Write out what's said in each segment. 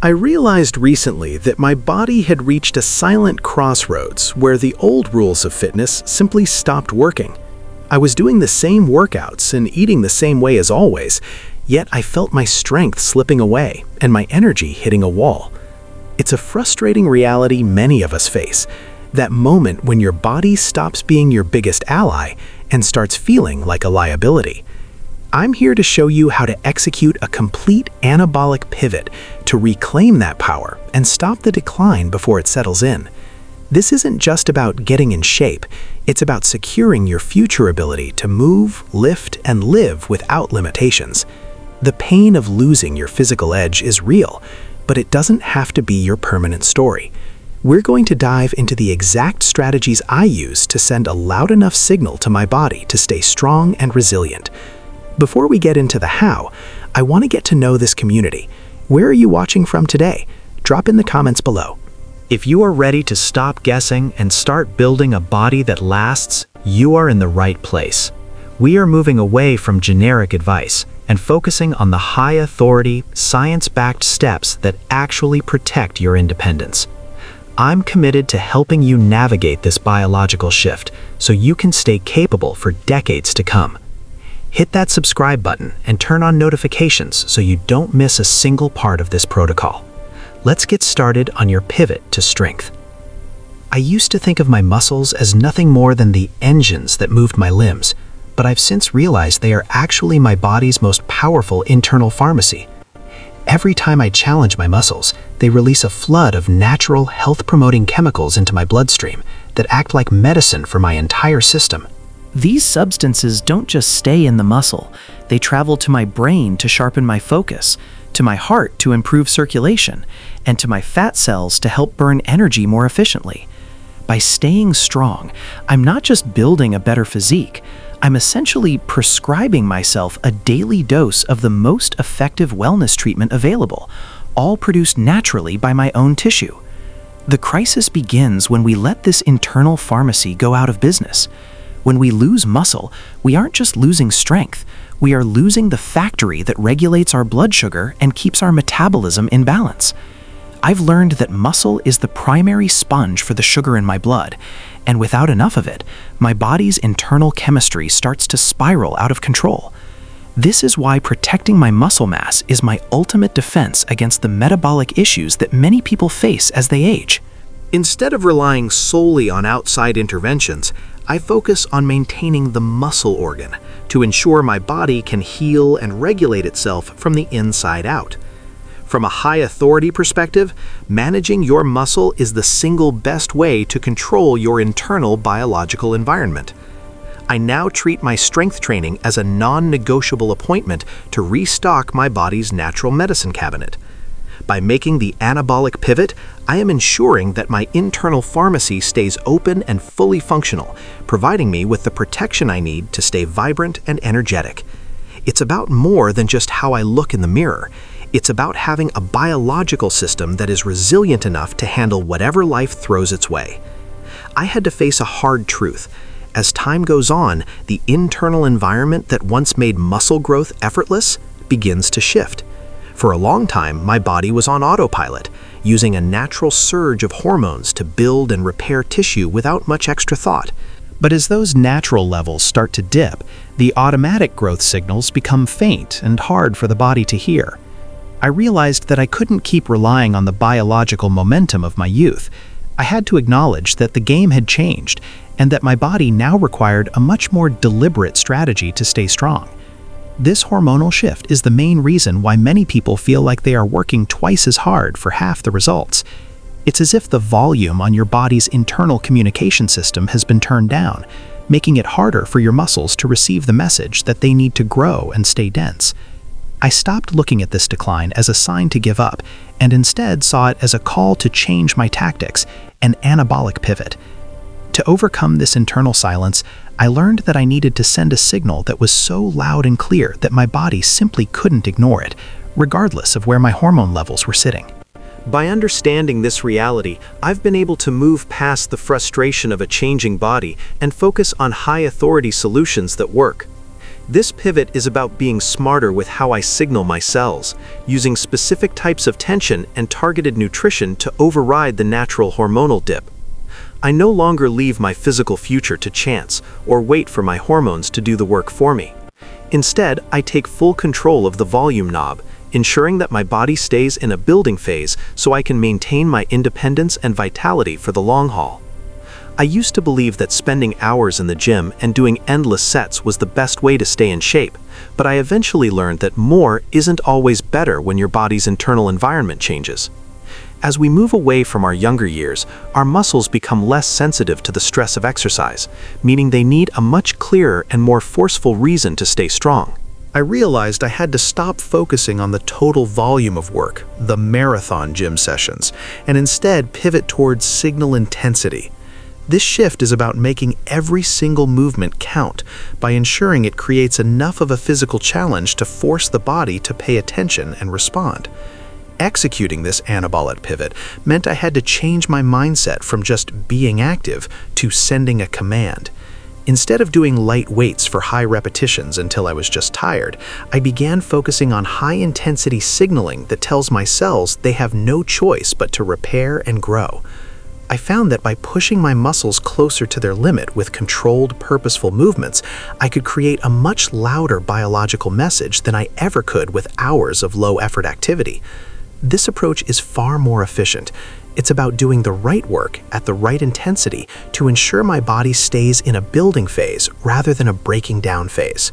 I realized recently that my body had reached a silent crossroads where the old rules of fitness simply stopped working. I was doing the same workouts and eating the same way as always, yet I felt my strength slipping away and my energy hitting a wall. It's a frustrating reality many of us face, that moment when your body stops being your biggest ally and starts feeling like a liability. I'm here to show you how to execute a complete anabolic pivot to reclaim that power and stop the decline before it settles in. This isn't just about getting in shape, it's about securing your future ability to move, lift, and live without limitations. The pain of losing your physical edge is real, but it doesn't have to be your permanent story. We're going to dive into the exact strategies I use to send a loud enough signal to my body to stay strong and resilient. Before we get into the how, I want to get to know this community. Where are you watching from today? Drop in the comments below. If you are ready to stop guessing and start building a body that lasts, you are in the right place. We are moving away from generic advice and focusing on the high-authority, science-backed steps that actually protect your independence. I'm committed to helping you navigate this biological shift so you can stay capable for decades to come. Hit that subscribe button and turn on notifications so you don't miss a single part of this protocol. Let's get started on your pivot to strength. I used to think of my muscles as nothing more than the engines that moved my limbs, but I've since realized they are actually my body's most powerful internal pharmacy. Every time I challenge my muscles, they release a flood of natural, health-promoting chemicals into my bloodstream that act like medicine for my entire system. These substances don't just stay in the muscle. They travel to my brain to sharpen my focus, to my heart to improve circulation, and to my fat cells to help burn energy more efficiently. By staying strong, I'm not just building a better physique, I'm essentially prescribing myself a daily dose of the most effective wellness treatment available, all produced naturally by my own tissue. The crisis begins when we let this internal pharmacy go out of business. When we lose muscle, we aren't just losing strength, we are losing the factory that regulates our blood sugar and keeps our metabolism in balance. I've learned that muscle is the primary sponge for the sugar in my blood, and without enough of it, my body's internal chemistry starts to spiral out of control. This is why protecting my muscle mass is my ultimate defense against the metabolic issues that many people face as they age. Instead of relying solely on outside interventions, I focus on maintaining the muscle organ to ensure my body can heal and regulate itself from the inside out. From a high-authority perspective, managing your muscle is the single best way to control your internal biological environment. I now treat my strength training as a non-negotiable appointment to restock my body's natural medicine cabinet. By making the anabolic pivot, I am ensuring that my internal pharmacy stays open and fully functional, providing me with the protection I need to stay vibrant and energetic. It's about more than just how I look in the mirror. It's about having a biological system that is resilient enough to handle whatever life throws its way. I had to face a hard truth. As time goes on, the internal environment that once made muscle growth effortless begins to shift. For a long time, my body was on autopilot, using a natural surge of hormones to build and repair tissue without much extra thought. But as those natural levels start to dip, the automatic growth signals become faint and hard for the body to hear. I realized that I couldn't keep relying on the biological momentum of my youth. I had to acknowledge that the game had changed and that my body now required a much more deliberate strategy to stay strong. This hormonal shift is the main reason why many people feel like they are working twice as hard for half the results. It's as if the volume on your body's internal communication system has been turned down, making it harder for your muscles to receive the message that they need to grow and stay dense. I stopped looking at this decline as a sign to give up and instead saw it as a call to change my tactics, an anabolic pivot. To overcome this internal silence, I learned that I needed to send a signal that was so loud and clear that my body simply couldn't ignore it, regardless of where my hormone levels were sitting. By understanding this reality, I've been able to move past the frustration of a changing body and focus on high-authority solutions that work. This pivot is about being smarter with how I signal my cells, using specific types of tension and targeted nutrition to override the natural hormonal dip. I no longer leave my physical future to chance or wait for my hormones to do the work for me. Instead, I take full control of the volume knob, ensuring that my body stays in a building phase so I can maintain my independence and vitality for the long haul. I used to believe that spending hours in the gym and doing endless sets was the best way to stay in shape, but I eventually learned that more isn't always better when your body's internal environment changes. As we move away from our younger years, our muscles become less sensitive to the stress of exercise, meaning they need a much clearer and more forceful reason to stay strong. I realized I had to stop focusing on the total volume of work, the marathon gym sessions, and instead pivot towards signal intensity. This shift is about making every single movement count by ensuring it creates enough of a physical challenge to force the body to pay attention and respond. Executing this anabolic pivot meant I had to change my mindset from just being active to sending a command. Instead of doing light weights for high repetitions until I was just tired, I began focusing on high-intensity signaling that tells my cells they have no choice but to repair and grow. I found that by pushing my muscles closer to their limit with controlled, purposeful movements, I could create a much louder biological message than I ever could with hours of low-effort activity. This approach is far more efficient. It's about doing the right work at the right intensity to ensure my body stays in a building phase rather than a breaking down phase.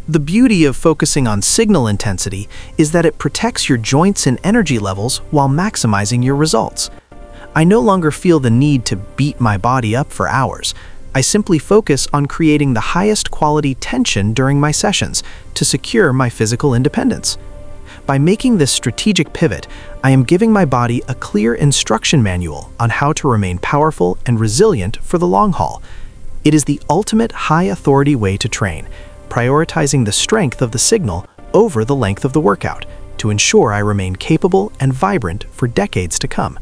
The beauty of focusing on signal intensity is that it protects your joints and energy levels while maximizing your results. I no longer feel the need to beat my body up for hours. I simply focus on creating the highest quality tension during my sessions to secure my physical independence. By making this strategic pivot, I am giving my body a clear instruction manual on how to remain powerful and resilient for the long haul. It is the ultimate high-authority way to train, prioritizing the strength of the signal over the length of the workout to ensure I remain capable and vibrant for decades to come.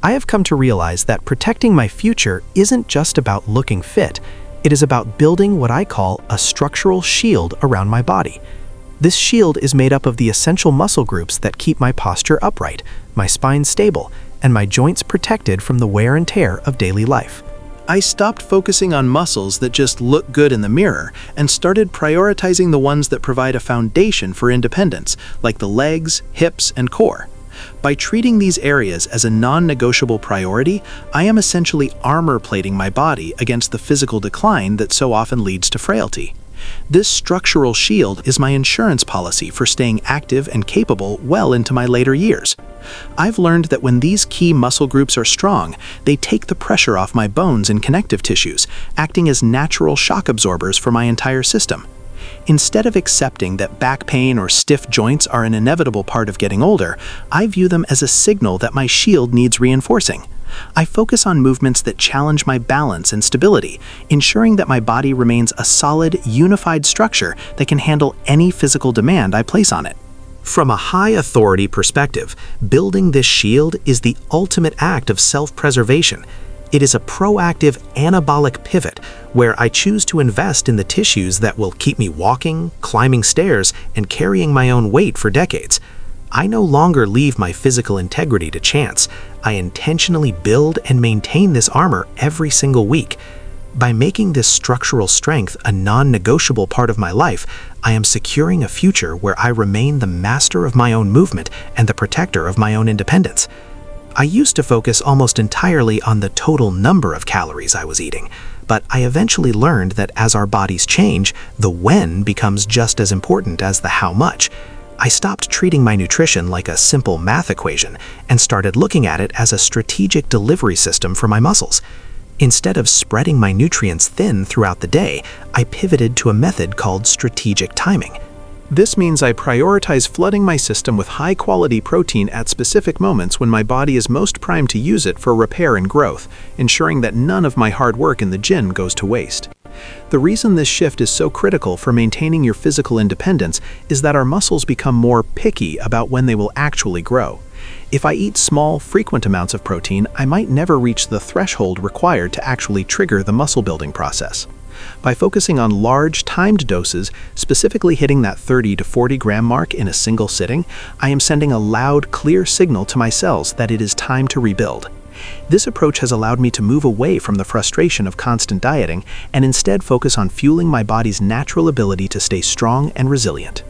I have come to realize that protecting my future isn't just about looking fit. It is about building what I call a structural shield around my body. This shield is made up of the essential muscle groups that keep my posture upright, my spine stable, and my joints protected from the wear and tear of daily life. I stopped focusing on muscles that just look good in the mirror and started prioritizing the ones that provide a foundation for independence, like the legs, hips, and core. By treating these areas as a non-negotiable priority, I am essentially armor-plating my body against the physical decline that so often leads to frailty. This structural shield is my insurance policy for staying active and capable well into my later years. I've learned that when these key muscle groups are strong, they take the pressure off my bones and connective tissues, acting as natural shock absorbers for my entire system. Instead of accepting that back pain or stiff joints are an inevitable part of getting older, I view them as a signal that my shield needs reinforcing. I focus on movements that challenge my balance and stability, ensuring that my body remains a solid, unified structure that can handle any physical demand I place on it. From a high-authority perspective, building this shield is the ultimate act of self-preservation. It is a proactive anabolic pivot where I choose to invest in the tissues that will keep me walking, climbing stairs, and carrying my own weight for decades. I no longer leave my physical integrity to chance. I intentionally build and maintain this armor every single week. By making this structural strength a non-negotiable part of my life, I am securing a future where I remain the master of my own movement and the protector of my own independence. I used to focus almost entirely on the total number of calories I was eating, but I eventually learned that as our bodies change, the when becomes just as important as the how much. I stopped treating my nutrition like a simple math equation and started looking at it as a strategic delivery system for my muscles. Instead of spreading my nutrients thin throughout the day, I pivoted to a method called strategic timing. This means I prioritize flooding my system with high-quality protein at specific moments when my body is most primed to use it for repair and growth, ensuring that none of my hard work in the gym goes to waste. The reason this shift is so critical for maintaining your physical independence is that our muscles become more picky about when they will actually grow. If I eat small, frequent amounts of protein, I might never reach the threshold required to actually trigger the muscle building process. By focusing on large, timed doses, specifically hitting that 30 to 40 gram mark in a single sitting, I am sending a loud, clear signal to my cells that it is time to rebuild. This approach has allowed me to move away from the frustration of constant dieting and instead focus on fueling my body's natural ability to stay strong and resilient.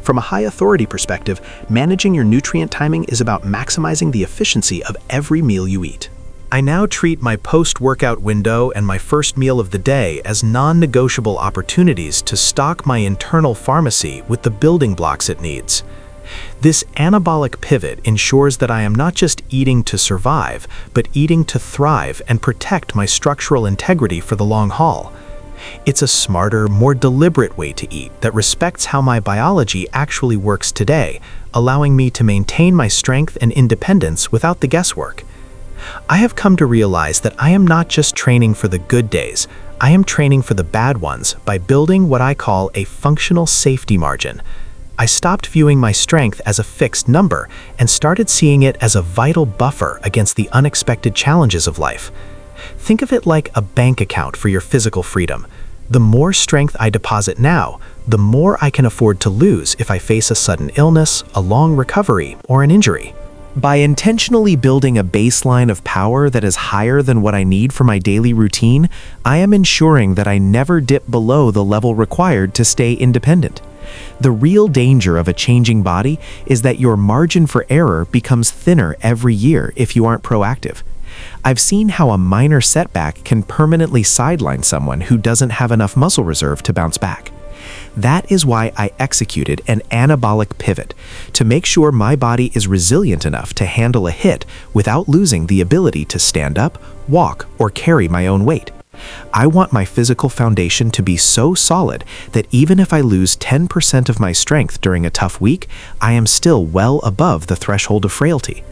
From a high-authority perspective, managing your nutrient timing is about maximizing the efficiency of every meal you eat. I now treat my post-workout window and my first meal of the day as non-negotiable opportunities to stock my internal pharmacy with the building blocks it needs. This anabolic pivot ensures that I am not just eating to survive, but eating to thrive and protect my structural integrity for the long haul. It's a smarter, more deliberate way to eat that respects how my biology actually works today, allowing me to maintain my strength and independence without the guesswork. I have come to realize that I am not just training for the good days, I am training for the bad ones by building what I call a functional safety margin. I stopped viewing my strength as a fixed number and started seeing it as a vital buffer against the unexpected challenges of life. Think of it like a bank account for your physical freedom. The more strength I deposit now, the more I can afford to lose if I face a sudden illness, a long recovery, or an injury. By intentionally building a baseline of power that is higher than what I need for my daily routine, I am ensuring that I never dip below the level required to stay independent. The real danger of a changing body is that your margin for error becomes thinner every year if you aren't proactive. I've seen how a minor setback can permanently sideline someone who doesn't have enough muscle reserve to bounce back. That is why I executed an anabolic pivot, to make sure my body is resilient enough to handle a hit without losing the ability to stand up, walk, or carry my own weight. I want my physical foundation to be so solid that even if I lose 10% of my strength during a tough week, I am still well above the threshold of frailty.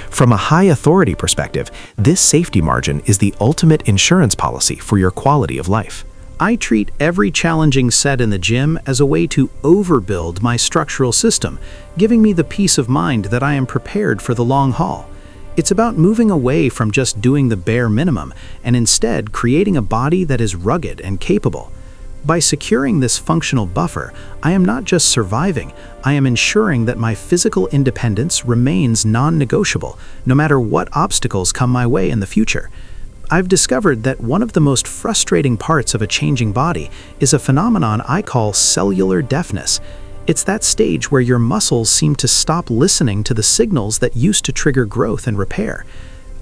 From a high-authority perspective, this safety margin is the ultimate insurance policy for your quality of life. I treat every challenging set in the gym as a way to overbuild my structural system, giving me the peace of mind that I am prepared for the long haul. It's about moving away from just doing the bare minimum and instead creating a body that is rugged and capable. By securing this functional buffer, I am not just surviving, I am ensuring that my physical independence remains non-negotiable, no matter what obstacles come my way in the future. I've discovered that one of the most frustrating parts of a changing body is a phenomenon I call cellular deafness. It's that stage where your muscles seem to stop listening to the signals that used to trigger growth and repair.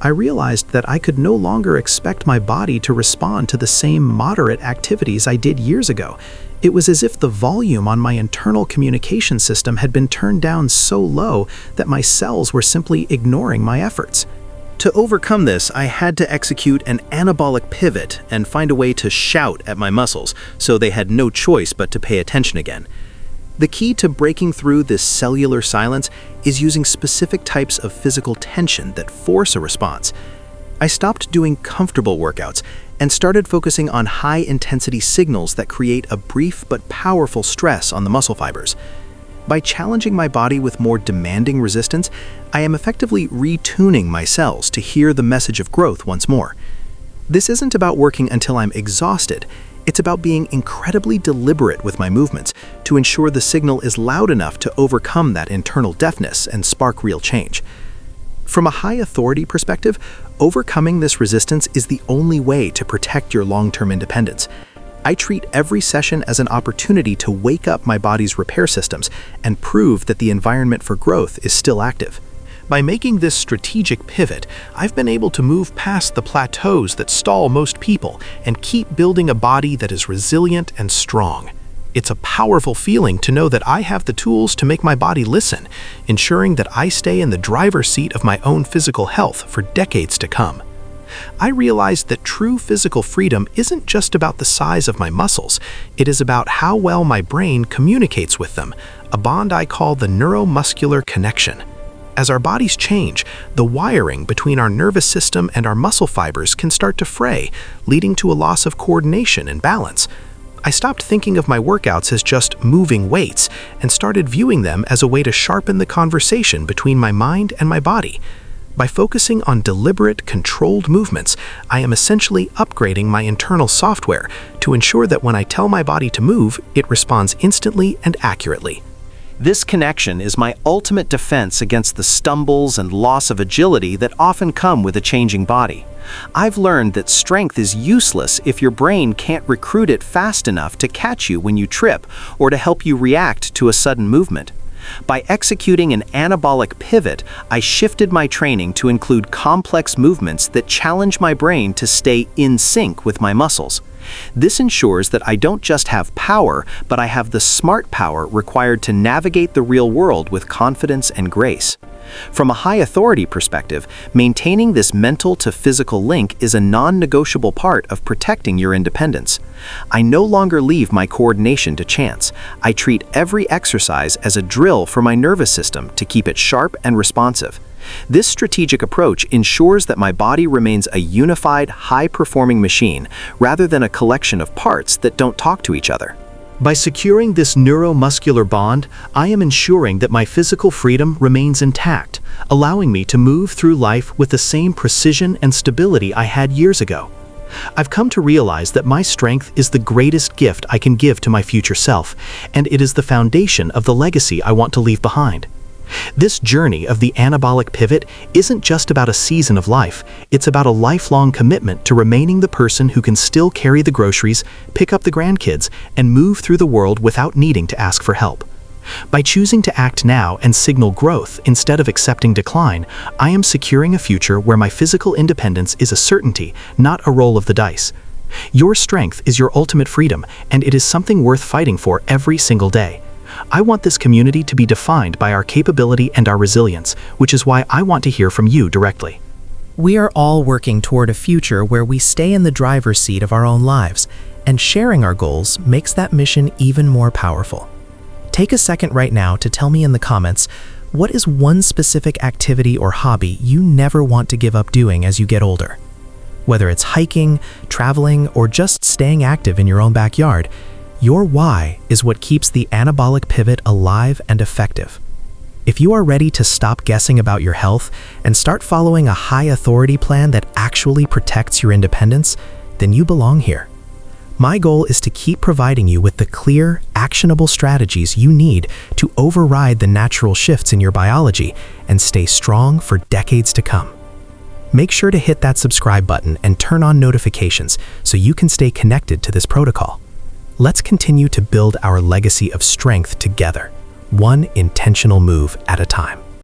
I realized that I could no longer expect my body to respond to the same moderate activities I did years ago. It was as if the volume on my internal communication system had been turned down so low that my cells were simply ignoring my efforts. To overcome this, I had to execute an anabolic pivot and find a way to shout at my muscles so they had no choice but to pay attention again. The key to breaking through this cellular silence is using specific types of physical tension that force a response. I stopped doing comfortable workouts and started focusing on high-intensity signals that create a brief but powerful stress on the muscle fibers. By challenging my body with more demanding resistance, I am effectively retuning my cells to hear the message of growth once more. This isn't about working until I'm exhausted. It's about being incredibly deliberate with my movements to ensure the signal is loud enough to overcome that internal deafness and spark real change. From a high-authority perspective, overcoming this resistance is the only way to protect your long-term independence. I treat every session as an opportunity to wake up my body's repair systems and prove that the environment for growth is still active. By making this strategic pivot, I've been able to move past the plateaus that stall most people and keep building a body that is resilient and strong. It's a powerful feeling to know that I have the tools to make my body listen, ensuring that I stay in the driver's seat of my own physical health for decades to come. I realized that true physical freedom isn't just about the size of my muscles, it is about how well my brain communicates with them, a bond I call the neuromuscular connection. As our bodies change, the wiring between our nervous system and our muscle fibers can start to fray, leading to a loss of coordination and balance. I stopped thinking of my workouts as just moving weights and started viewing them as a way to sharpen the conversation between my mind and my body. By focusing on deliberate, controlled movements, I am essentially upgrading my internal software to ensure that when I tell my body to move, it responds instantly and accurately. This connection is my ultimate defense against the stumbles and loss of agility that often come with a changing body. I've learned that strength is useless if your brain can't recruit it fast enough to catch you when you trip or to help you react to a sudden movement. By executing an anabolic pivot, I shifted my training to include complex movements that challenge my brain to stay in sync with my muscles. This ensures that I don't just have power, but I have the smart power required to navigate the real world with confidence and grace. From a high authority perspective, maintaining this mental to physical link is a non-negotiable part of protecting your independence. I no longer leave my coordination to chance. I treat every exercise as a drill for my nervous system to keep it sharp and responsive. This strategic approach ensures that my body remains a unified, high-performing machine rather than a collection of parts that don't talk to each other. By securing this neuromuscular bond, I am ensuring that my physical freedom remains intact, allowing me to move through life with the same precision and stability I had years ago. I've come to realize that my strength is the greatest gift I can give to my future self, and it is the foundation of the legacy I want to leave behind. This journey of the anabolic pivot isn't just about a season of life, it's about a lifelong commitment to remaining the person who can still carry the groceries, pick up the grandkids, and move through the world without needing to ask for help. By choosing to act now and signal growth instead of accepting decline, I am securing a future where my physical independence is a certainty, not a roll of the dice. Your strength is your ultimate freedom, and it is something worth fighting for every single day. I want this community to be defined by our capability and our resilience, which is why I want to hear from you directly. We are all working toward a future where we stay in the driver's seat of our own lives, and sharing our goals makes that mission even more powerful. Take a second right now to tell me in the comments, what is one specific activity or hobby you never want to give up doing as you get older? Whether it's hiking, traveling, or just staying active in your own backyard, your why is what keeps the anabolic pivot alive and effective. If you are ready to stop guessing about your health and start following a high authority plan that actually protects your independence, then you belong here. My goal is to keep providing you with the clear, actionable strategies you need to override the natural shifts in your biology and stay strong for decades to come. Make sure to hit that subscribe button and turn on notifications so you can stay connected to this protocol. Let's continue to build our legacy of strength together, one intentional move at a time.